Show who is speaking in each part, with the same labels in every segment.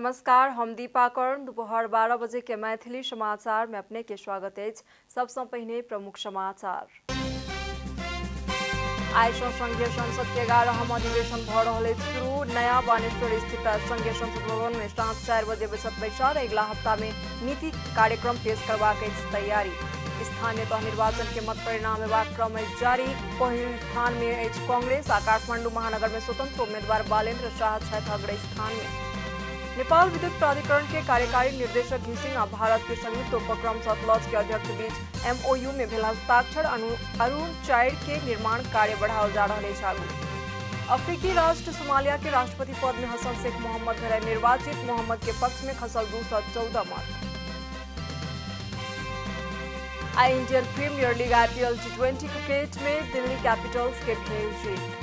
Speaker 1: नमस्कार, हम दीपा कर्ण दोपहर 12 बजे के मैथिली समाचार में अपने के स्वागत है। सबसे पहले प्रमुख समाचार। आइ संघीय संसद के 11वां अधिवेशन भ रहल शुरू। नया बानेश्वर स्थित संघीय संसद भवन में साँझ 4 बजे बैसत। अगला हफ्ता में नीति कार्यक्रम पेश करबाक तैयारी। स्थानीय तह निर्वाचन के मत परिणाम एवं क्रम जारी। पहिल स्थान में कांग्रेस आ काठमांडू महानगर में स्वतंत्र उम्मीदवार बालेन्द्र शाह छथि अग्र स्थान में। नेपाल विद्युत प्राधिकरण के कार्यकारी निर्देशक घिसिङ और भारत के संयुक्त उपक्रम सतलज के अध्यक्ष बीच एमओयू में भेल हस्ताक्षर। अरुण चाइर के निर्माण कार्य बढ़ाओल जा रहा है। अफ्रीकी राष्ट्र सोमालिया के राष्ट्रपति पद में हसन शेख मोहम्मद भेल निर्वाचित। मोहम्मद के पक्ष में खसल 214 मत। आई Indian Premier League IPL T20 cricket में दिल्ली कैपिटल्स के भेल जीत।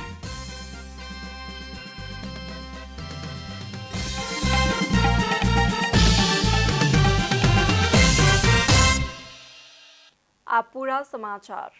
Speaker 1: आप पूरा समाचार।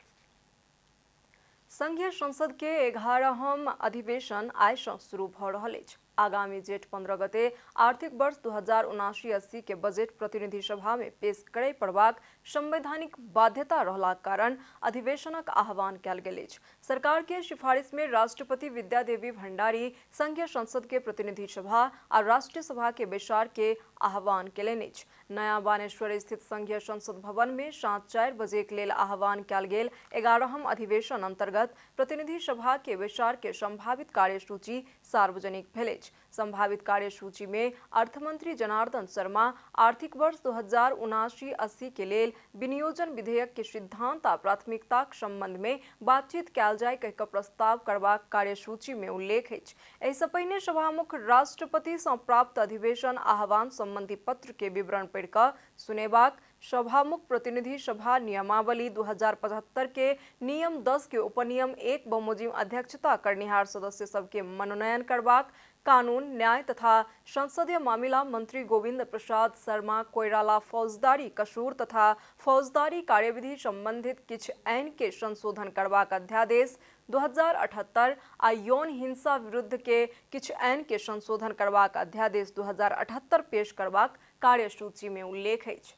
Speaker 1: संघीय संसद के 11वां अधिवेशन आइ सँ शुरू भ रहल अछि। आगामी जेठ 15 गते आर्थिक वर्ष 2079-80 के बजट प्रतिनिधि सभा में पेश करय पड़बाक संवैधानिक बाध्यता रहलाक कारण अधिवेशनक आह्वान कयल गेल अछि। सरकार के सिफारिश में राष्ट्रपति विद्या देवी भंडारी संघीय संसद के प्रतिनिधि सभा आ राष्ट्रीय सभा के बैसार के आह्वान केलनि अछि। नया बानेश्वर स्थित संघीय संसद भवन में साँझ 4 बजे के लेल आह्वान कयल गेल 11वां अधिवेशन अंतर्गत प्रतिनिधि सभा के बैसार के संभावित कार्यसूची सार्वजनिक भेल। संभावित कार्यसूची में अर्थमंत्री जनार्दन शर्मा आर्थिक वर्ष 2079-80 के लेल विनियोजन विधेयक के सिद्धांत आ प्राथमिकताक संबंध में बातचीत कयल जाय कहि कऽ प्रस्ताव करबाक कार्यसूची में उल्लेख अछि। एहि सँ पहिने सभामुख राष्ट्रपति सँ प्राप्त अधिवेशन आह्वान संबंधी पत्र के विवरण पढ़ि कऽ सुनेबाक, सभामुख प्रतिनिधि सभा नियमावली 2075 के नियम 10 के उपनियम 1 बमोजिम अध्यक्षता करनिहार सदस्य सबके मनोनयन करबाक, कानून, न्याय तथा संसदीय मामिला मंत्री गोविंद प्रसाद शर्मा कोइराला फौजदारी कसूर तथा फौजदारी कार्यविधि संबंधित किछ आइन के संशोधन करबाक अध्यादेश 2078 आ यौन हिंसा विरुद्ध के किछ आइन के संशोधन करबाक अध्यादेश 2078 पेश करबाक कार्यसूची में उल्लेख अछि।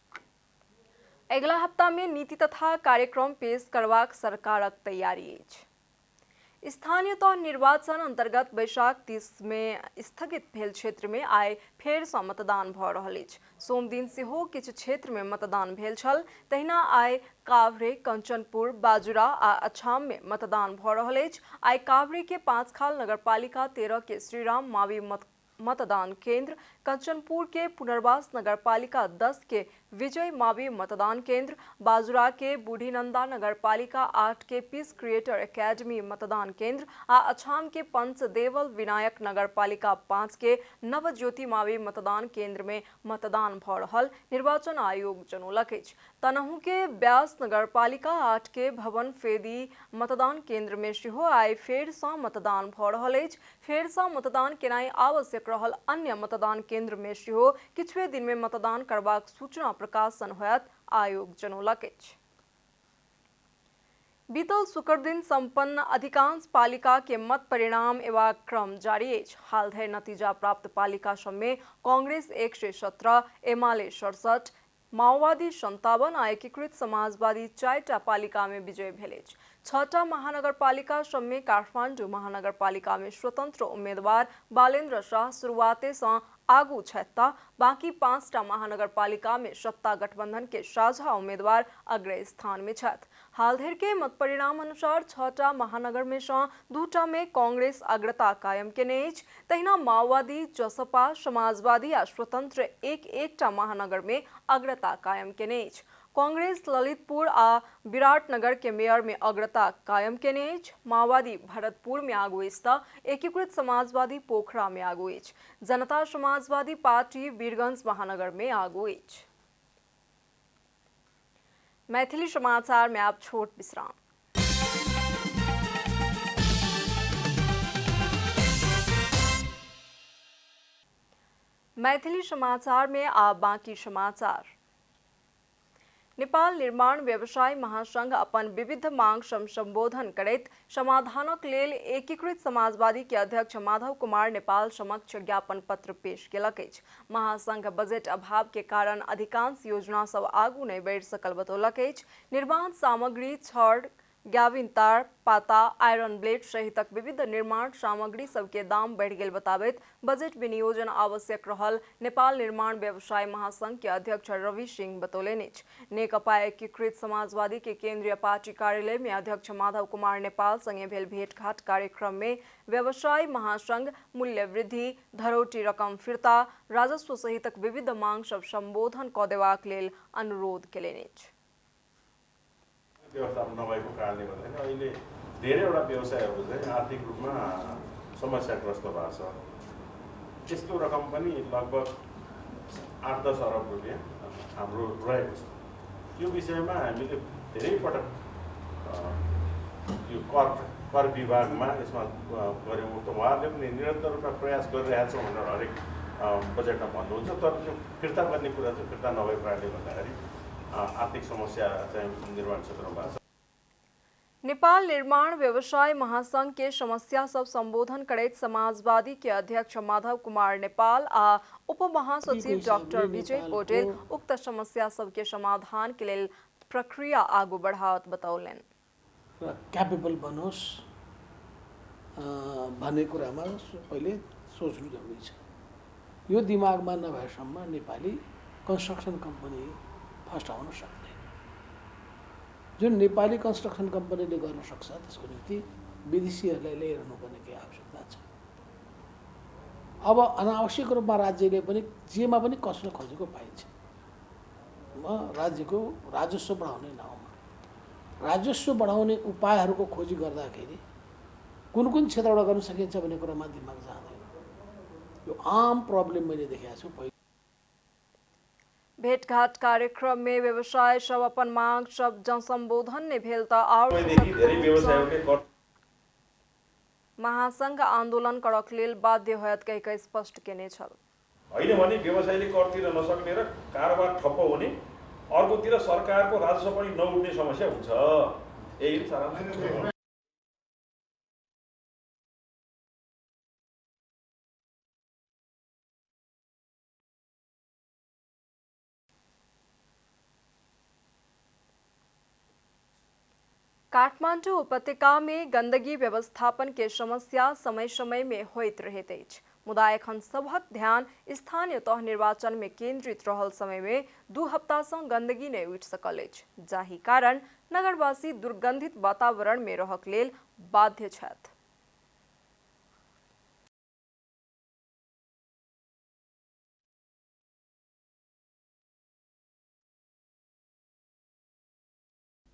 Speaker 1: अगला हफ्ता में नीति तथा कार्यक्रम पेश करबाक सरकारक तैयारी अछि। स्थानीय तह निर्वाचन अंतर्गत बैसाख 30 में स्थगित भेल क्षेत्र में आइ फेर सँ मतदान भ रहल अछि। सोम दिन सेहो किछु क्षेत्र में मतदान भेल छल। तहिना आइ काभ्रे, कंचनपुर, बाजुरा आ अछाम में मतदान भ रहल अछि। आइ काभ्रे के पांचखाल नगरपालिका 13 के श्रीराम मावी मतदान केंद्र, कंचनपुर के पुनर्वास नगरपालिका 10 के विजय मावी मतदान केंद्र, बाजुरा के बूढ़ीनंदा नगरपालिका 8 के पीस क्रिएटर एकेडमी मतदान केंद्र आ अछाम के पंचदेवल विनायक नगरपालिका 5 के नवज्योति मावी मतदान केंद्र में मतदान भ रहल निर्वाचन आयोग जनौलक अछि। तनहु के ब्यास नगरपालिका 8 के भवन फेदी मतदान केंद्र में सेहो आइ फेर सँ मतदान भ रहल अछि। फेर सँ मतदान केनाइ आवश्यक रहल अन्य मतदान केंद्र में सेहो किछुए दिन में मतदान करबाक सूचना प्रकाशन होयत, आयोग जनौलक अछि। बीतल शुक्र दिन संपन्न अधिकांश पालिका के मत परिणाम एवं क्रम जारी अछि। हाल धरि नतीजा प्राप्त पालिका सब में कांग्रेस 117, एमाले 67, माओवादी 57 आ एकीकृत समाजवादी 4टा पालिका में विजय भेल अछि। 6टा महानगरपालिका सब में काठमांडू महानगरपालिका में स्वतंत्र उम्मीदवार बालेन्द्र शाह शुरुआते सँ आगू छथि। बाकी 5टा महानगरपालिका में सत्ता गठबंधन के साझा उम्मीदवार अग्र स्थान में छथि। हाल धरि के मत परिणाम अनुसार 6टा महानगर में सँ 2टा में कांग्रेस अग्रता कायम केने अछि। तहिना माओवादी, जसपा, समाजवादी आ स्वतंत्र एक-एकटा महानगर में अग्रता कायम केने अछि। कांग्रेस ललितपुर आ विराटनगर के मेयर में अग्रता कायम केने अछि। माओवादी भरतपुर में आगू अछि तऽ एकीकृत समाजवादी पोखरा में आगू अछि। जनता समाजवादी पार्टी वीरगंज महानगर में आगू अछि। मैथिली समाचार में आप छोट विश्राम। मैथिली समाचार में आप बाकी समाचार। नेपाल निर्माण व्यवसाय महासंघ अपन विविध मांग संबोधन करैत समाधानक लेल एकीकृत समाजवादी के अध्यक्ष माधव कुमार नेपाल समक्ष ज्ञापन पत्र पेश केलक अछि। महासंघ बजट अभाव के कारण अधिकांश योजना सब आगू नहीं बढ़ि सकल बतौलक अछि। निर्माण सामग्री छड़, ग्याविन तार, पाता, आयरन ब्लेड सहितक विविध निर्माण सामग्री सबके दाम बढ़ गेल बताबैत बजट विनियोजन आवश्यक रहल नेपाल निर्माण व्यवसाय महासंघ के अध्यक्ष रवि सिंह बतौलनि अछि। नेकपा एकीकृत समाजवादी के केंद्रीय पार्टी कार्यालय में अध्यक्ष माधव कुमार नेपाल संगे भेल भेंटघाट कार्यक्रम में व्यवसाय महासंघ मूल्य वृद्धि, धरोटी रकम फिर्ता, राजस्व सहितक विविध मांग सब संबोधन क देबाक लेल अनुरोध केलनि अछि।
Speaker 2: व्यवस्थापन नभएको कारणले गर्दा अहिले धेरैवटा व्यवसायहरू चाहिँ आर्थिक रूपमा समस्याग्रस्त भएको छ। त्यसको रकम पनि लगभग 8-10 अरब रुपियाँ हाम्रो रहेको छ। यो विषयमा हामीले धेरै पटक यो कर विभागमा यसमा गऱ्यौँ। त उहाँहरूले पनि निरन्तर रूपमा प्रयास गरिरहेका छौँ भनेर हरेक बजेटमा भन्नुहुन्छ। तर त्यो फिर्ता गर्ने कुरा चाहिँ फिर्ता नभएको कारणले गर्दाखेरि आर्थिक समस्या चाहिँ निर्माण क्षेत्रमा भएको छ।
Speaker 1: नेपाल निर्माण व्यवसाय महासंघ के समस्या सब संबोधन करैत समाजवादी के अध्यक्ष माधव कुमार नेपाल आ उप महासचिव डॉक्टर विजय पौडेल उक्त समस्या सब के समाधान के लेल प्रक्रिया आगू बढ़ावत बतौलन।
Speaker 3: क्यापेबल बनोस् भन्ने कुरामा पहिले सोच्नु जरुरी छ। यो दिमागमा नभएसम्म नेपाली कन्स्ट्रक्सन कम्पनी फस्टाउन सक्दैन। जुन नेपाली कन्स्ट्रक्सन कम्पनीले गर्न सक्छ त्यसको निम्ति विदेशीहरूलाई ल्याइरहनु पर्ने केही आवश्यकता छ। अब अनावश्यक रूपमा राज्यले पनि जेमा पनि कस्न खोजेको पाइन्छ। म राज्यको राजस्व बढाउने नाउँमा राजस्व बढाउने उपायहरूको खोजी गर्दाखेरि कुन कुन क्षेत्रबाट गर्न सकिन्छ भन्ने कुरामा दिमाग जाँदैन। यो आम प्रब्लम मैले देखेको छु।
Speaker 1: भेंटघाट कार्यक्रम में व्यवसाय सब अपन मांग सब जनसंबोधन ने भेलता और महासंघ आंदोलन करक लेल बाध्य होयत कहि स्पष्ट केने छल।
Speaker 4: हैन भने व्यवसायले कर तिर्न नसक्ने र कारोबार ठप्प हुने, अर्कोतिर सरकारको राजस्व पनि नउठ्ने समस्या हुन्छ। यही सारांश।
Speaker 1: काठमांडू उपत्यका में गंदगी व्यवस्थापन के समस्या समय समय में होइत रहैत अछि। मुदा एखन सबहक ध्यान स्थानीय तह निर्वाचन में केंद्रित रहल समय में 2 हफ्ता से गंदगी नहीं उठि सकल अछि, जाहि कारण नगरवासी दुर्गंधित वातावरण में रहक लेल बाध्य छथि।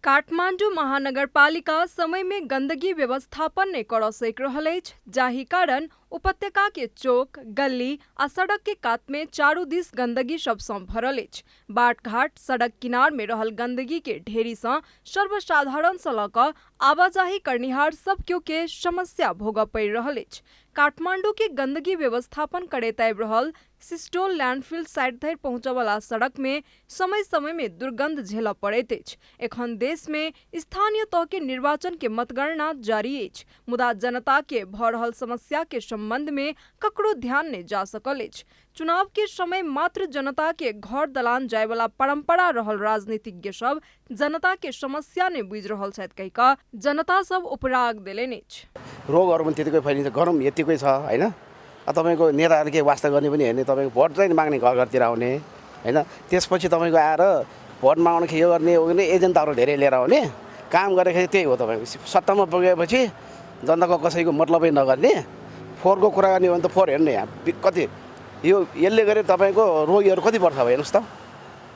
Speaker 1: काठमांडू महानगरपालिका समय में गंदगी व्यवस्थापन ने कर सक रहल अछि, जाहि कारण उपत्यका के चौक, गली आ सड़क के कात में चारू दिस गंदगी सब भरल अछि। बाट घाट, सड़क किनार में रहल गंदगी के ढेरी से सर्वसाधारण से ल क आवाजाही करनिहार सब क्यों के समस्या भोग पड़ि रहल अछि। काठमांडू के गंदगी व्यवस्थापन करैत आबि रहल सिस्टोल लैंडफिल साइड धरि पहुंचय वाला सड़क में समय समय में दुर्गंध झेलऽ पड़ैत अछि। एखन देश में स्थानीय तह के निर्वाचन के मतगणना जारी अछि, मुदा जनता के भ रहल समस्या के संबंध में ककरो ध्यान नहीं जा सकल अछि। चुनाव के समय मात्र जनता के घर दलान जाय वाला परंपरा रहल राजनीतिज्ञ सब जनता के समस्या ने बुझि रहल छथि कहि क जनता सब उपराग देलनि अछि।
Speaker 5: रोगहरु पनि त्यतिकै फैलिन्छ, गरम यतिकै छ हैन। तपाईको नेताहरुले के वास्ता गर्ने पनि हैन, तपाईको भोट चाहिँ माग्ने घर घरतिर आउने हैन। त्यसपछि तपाईको आएर भोट माग्न के गर्ने हो भने एजेन्टहरु धेरै लिएर आउने काम गरेको त्यही हो। तपाईको सत्तामा पुगेपछि जनताको कसैको मतलबै नगर्ने, फोहोरको कुरा गर्ने हो भने त फोहोर हेर्ने कति यो यसले गरे तपाईको रोगीहरु कति पर्छ हेर्नुस् त।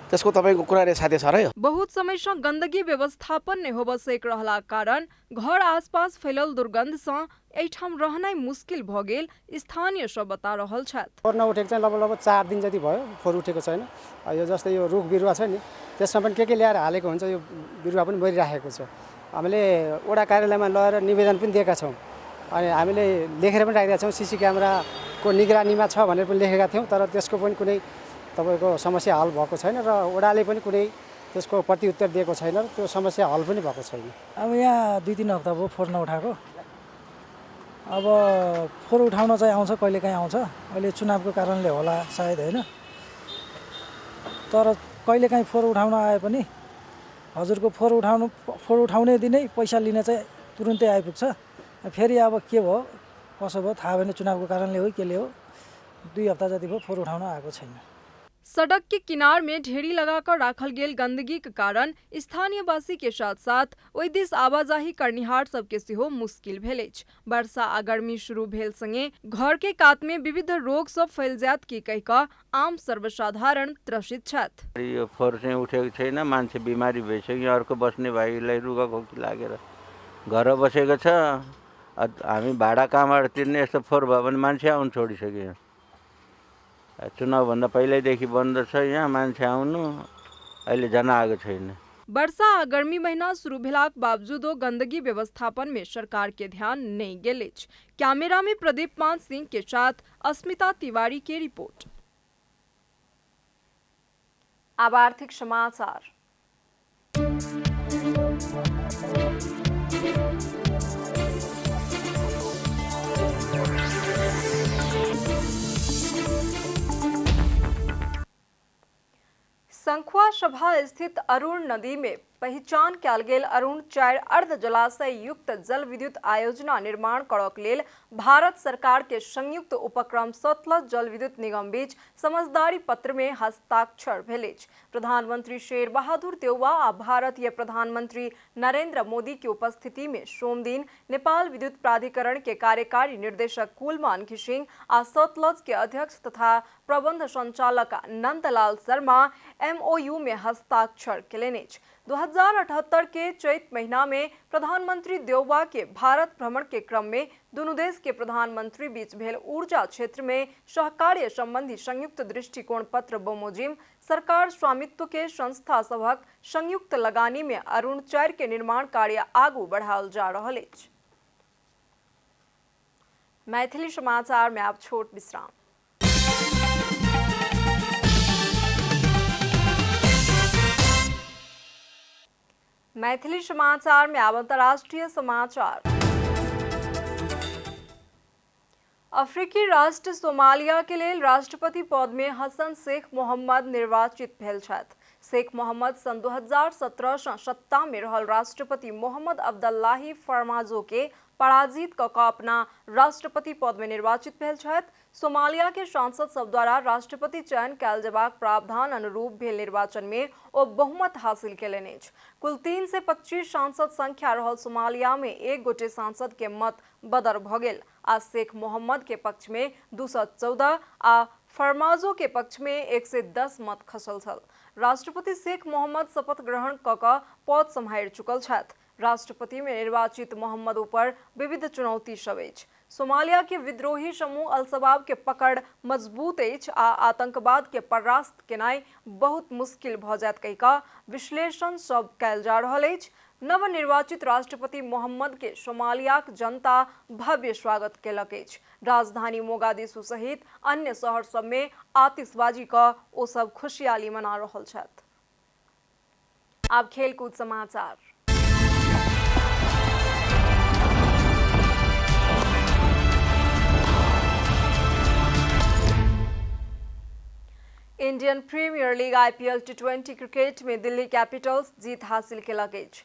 Speaker 5: त्यसको तपाईको कुराले साथै छ र।
Speaker 1: बहुत समय से गंदगी व्यवस्थापन ने होब सक रहला कारण घर आसपास फैलल दुर्गंध से एठाम रहनाइ मुश्किल भ गेल स्थानीय सब बता रहल छथि।
Speaker 6: फोहोर नउठेको चाहिँ लगभग 4 दिन जति भयो, फोहोर उठेको छैन। यो जस्तै यो रुख बिरुवा छ नि, त्यसमा पनि के ल्याएर हालेको हुन्छ, यो बिरुवा पनि मरिराखेको छ। हामीले वडा कार्यालयमा लगेर निवेदन पनि दिएका छौँ अनि हामीले लेखेर पनि राखेका छौँ। सीसी क्यामेराको निगरानीमा छ भनेर पनि लेखेका थियौँ, तर त्यसको पनि कुनै तपाईको समस्या हल भएको छैन र वडाले पनि कुनै त्यसको प्रत्युत्तर दिएको छैन, त्यो समस्या हल पनि भएको छैन।
Speaker 7: अब यहाँ 2-3 हप्ता भयो फोहोर नउठाएको। अब फोहोर उठाउन चाहिँ आउँछ, कहिलेकाहीँ आउँछ, अहिले चुनावको कारणले होला सायद होइन, तर कहिलेकाहीँ फोहोर उठाउन आए पनि हजुरको फोहोर उठाउने दिनै पैसा लिन चाहिँ तुरुन्तै आइपुग्छ। फेरि अब के भयो कसो भयो थाहा भएन, चुनावको कारणले हो केले हो, 2 हप्ता जति भयो फोहोर उठाउन आएको छैन।
Speaker 1: सड़क के किनार में ढेरी लगाकर राखल गेल गंदगी के कारण स्थानीयवासी के साथ साथ ओहि दिस आवाजाही करनिहार सबके सेहो मुश्किल भेल अछि। वर्षा आ गर्मी शुरू भेल संगे घर के कात में विविध रोग सब फैल जायत की कहि कऽ आम सर्वसाधारण त्रसित छथि।
Speaker 8: यो फोहोर चाहिँ उठेको छैन, मान्छे बिमारी भइसक्यो, अर्को बस्ने भाइलाई रुगाखोकी लागेर घर बसेको छ। हामी भाडा कहाँबाट तिर्ने, यस्तो फोहोर भयो भने मान्छे आउनु छोडिसक्यो। चुनावभन्दा पहिल्यैदेखि बन्द छ यहाँ, मान्छे आउनु अहिले जना आएको छैन।
Speaker 1: वर्षा आ गर्मी महीना शुरू भेलाक बावजूदो गंदगी व्यवस्थापन में सरकार के ध्यान नहीं गेल अछि। कैमरा में प्रदीप मान सिंह के साथ अस्मिता तिवारी के रिपोर्ट। अब आर्थिक समाचार। संखुआ सभा स्थित अरुण नदी में पहचान कयल गेल अरुण 4 अर्ध जलाशय युक्त जल विद्युत आयोजना निर्माण करक लेल भारत सरकार के संयुक्त उपक्रम सतलज जल विद्युत निगम बीच समझदारी पत्र में हस्ताक्षर भेल अछि। प्रधानमंत्री शेर बहादुर देउवा आ भारतीय प्रधानमंत्री नरेंद्र मोदी की उपस्थिति में सोम दिन नेपाल विद्युत प्राधिकरण के कार्यकारी निर्देशक कुलमान घिसिङ आ सतलज के अध्यक्ष तथा प्रबंध संचालक नंदलाल शर्मा MOU में हस्ताक्षर केलनि अछि। 2078 के चैत महीना में प्रधानमंत्री देउवा के भारत भ्रमण के क्रम में दोनों देश के प्रधानमंत्री बीच भेल ऊर्जा क्षेत्र में सहकार्य संबंधी संयुक्त दृष्टिकोण पत्र बमोजिम सरकार स्वामित्व के संस्था सभक संयुक्त लगानी में अरुण 4 के निर्माण कार्य आगू बढ़ाओल जा रहल अछि। मैथिली समाचार में आप छोट विश्राम। मैथिली समाचार में अब अंतर्राष्ट्रीय समाचार। अफ्रीकी राष्ट्र सोमालिया के लेल राष्ट्रपति पद में हसन शेख मोहम्मद निर्वाचित भेल छथि। शेख मोहम्मद सन 2017 सँ सत्ता में रहल राष्ट्रपति मोहम्मद अब्दुल्लाही फरमाजो के पराजित कऽ कऽ अपना राष्ट्रपति पद में निर्वाचित भेल छथि। सोमालिया के सांसद सब द्वारा राष्ट्रपति चयन कयल जेबाक प्रावधान अनुरूप भेल निर्वाचन में ओ बहुमत हासिल केलनि अछि। कुल 3 से 25 सांसद संख्या रहल सोमालिया में एक गोटे सांसद के मत बदर भऽ गेल आ शेख मोहम्मद के पक्ष में 214 आ फरमाजो के पक्ष में 110 मत खसल छल। राष्ट्रपति शेख मोहम्मद शपथ ग्रहण कऽ कऽ पद सम्हारि चुकल छथि। राष्ट्रपति में निर्वाचित मोहम्मद ऊपर विविध चुनौती सब अछि। सोमालिया के विद्रोही समूह अल-शबाब के पकड़ मजबूत अछि आ आतंकवाद के परास्त केनाइ बहुत मुश्किल भऽ जायत कहि कऽ विश्लेषण सब कयल जा रहल अछि। नवनिर्वाचित राष्ट्रपति मोहम्मद के सोमालियाक जनता भव्य स्वागत केलक अछि। राजधानी मोगादिशु सहित अन्य शहर सब में आतिशबाजी कऽ ओ सब खुशहाली मना रहल छथि। आब खेलकूद समाचार। Indian Premier League IPL T20 cricket में दिल्ली कैपिटल्स जीत हासिल केलक अछि।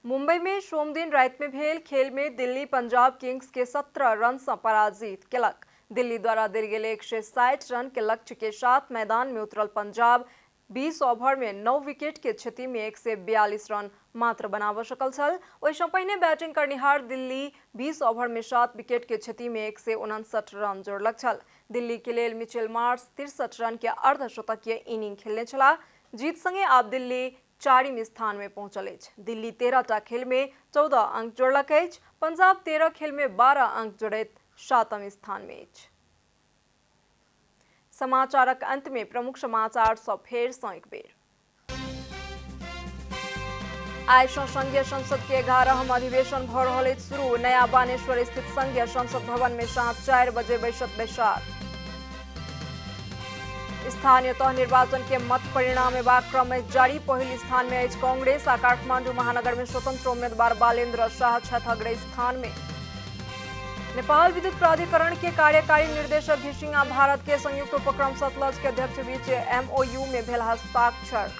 Speaker 1: मुंबई में सोम दिन राति में भेल खेल में दिल्ली पंजाब किंग्स के 17 रन से पराजित केलक। दिल्ली द्वारा देल गेल 160 रन के लक्ष्य के साथ मैदान में उतरल पंजाब 20 ओवर में 9 विकेट के क्षति में 142 रन मात्र बनाबऽ सकल छल। ओहिसँ पहिने बैटिंग करनिहार दिल्ली 20 ओवर में 7 विकेट के क्षति में 159 रन जोड़लक छल। दिल्ली के लेल मिचेल मार्श 63 रन के अर्धशतकीय इनिंग खेलने छलाह। जीत संगे आब दिल्ली 4वीं स्थान में पहुंचल अछि। दिल्ली 13टा खेल में 14 अंक जोड़लक अछि। पंजाब 13 खेल में 12 अंक जोड़ैत 7म स्थान में अछि। समाचारक अंत में प्रमुख समाचार सब फेर सँ एक बेर। आइ सँ संघीय संसद के 11वां अधिवेशन भऽ रहल अछि शुरू। नया बानेश्वर स्थित संघीय संसद भवन में साँझ 4 बजे बैसत बैसार। स्थानीय तह निर्वाचन के मत परिणाम एवं क्रम में जारी। पहले स्थान में आज कांग्रेस और काठमाडौँ महानगर में स्वतंत्र उम्मीदवार बालेन्द्र शाह छठ अग्रणी स्थान में। नेपाल विद्युत प्राधिकरण के कार्यकारी निर्देशक घिसिङ और भारत के संयुक्त उपक्रम सतलज के अध्यक्ष बीच MOU में भेल हस्ताक्षर।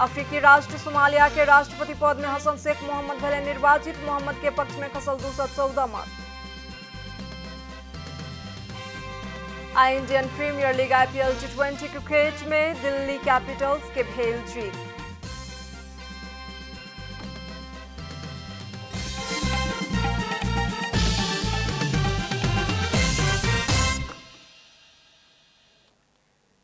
Speaker 1: अफ्रीकी राष्ट्र सोमालिया के राष्ट्रपति पद में हसन शेख मोहम्मद भले निर्वाचित। मोहम्मद के पक्ष में खसल 214 मत। Indian Premier League IPL T20 cricket में दिल्ली कैपिटल्स के भेल जीत।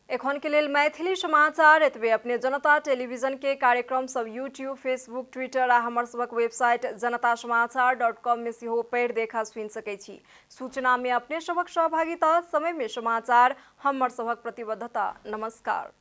Speaker 1: एखन के लेल मैथिली समाचार एतबे। अपने जनता टेलीविजन के कार्यक्रम सब यूट्यूब, फेसबुक, ट्विटर आ हमर सबक वेबसाइट janatasamaachar.com में सेहो पढ़ि देखा सुनि सकै छी। सूचना में अपने सबक सहभागिता, समय में समाचार, हमर सबक प्रतिबद्धता। नमस्कार।